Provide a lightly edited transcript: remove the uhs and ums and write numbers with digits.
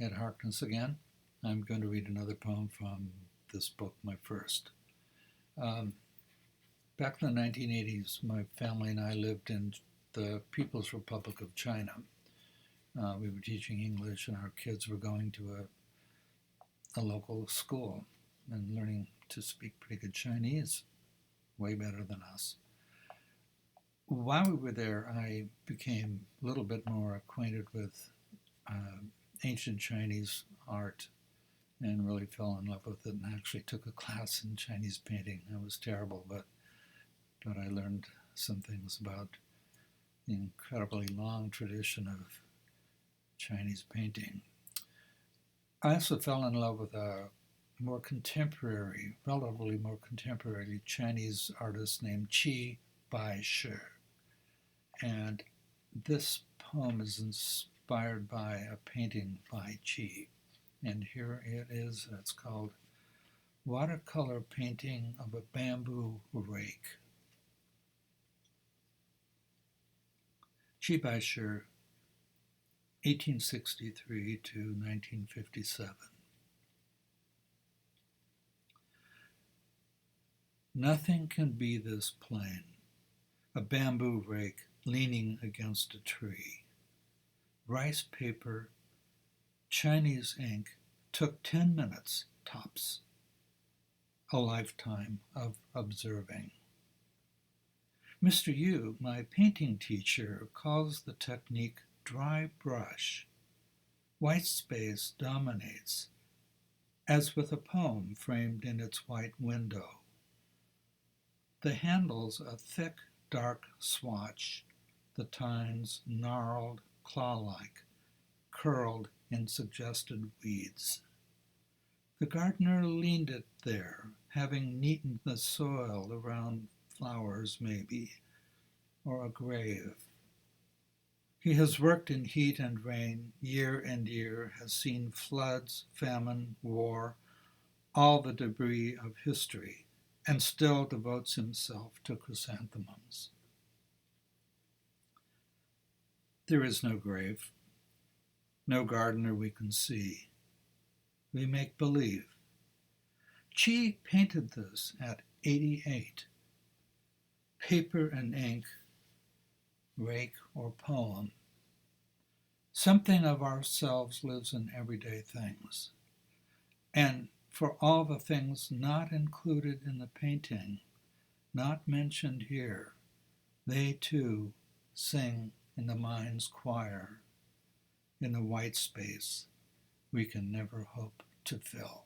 at Harkness again. I'm going to read another poem from this book, my first. Um, Back in the 1980s, my family and I lived in the People's Republic of China. We were teaching English, and our kids were going to a local school and learning to speak pretty good Chinese, way better than us. While we were there, I became a little bit more acquainted with uh, ancient Chinese art and really fell in love with it, and actually took a class in Chinese painting. It was terrible, but I learned some things about the incredibly long tradition of Chinese painting. I also fell in love with a more contemporary, relatively more contemporary Chinese artist named Qi Bai Shi. And this poem is inspired by a painting by Qi. And here it is. It's called Watercolor Painting of a Bamboo Rake. Qi Bai Shi, 1863 to 1957. Nothing can be this plain, a bamboo rake leaning against a tree. Rice paper, Chinese ink took 10 minutes, tops. A lifetime of observing. Mr. Yu, my painting teacher, calls the technique dry brush. White space dominates, as with a poem framed in its white window. The handle's a thick, dark swatch, the tines gnarled, claw-like, curled in suggested weeds. The gardener leaned it there, having neatened the soil around flowers maybe, or a grave. He has worked in heat and rain, year and year, has seen floods, famine, war, all the debris of history, and still devotes himself to chrysanthemums. There is no grave, no gardener we can see. We make believe. Qi painted this at 88. Paper and ink, rake or poem. Something of ourselves lives in everyday things. And for all the things not included in the painting, not mentioned here, they too sing in the mind's choir, in the white space we can never hope to fill.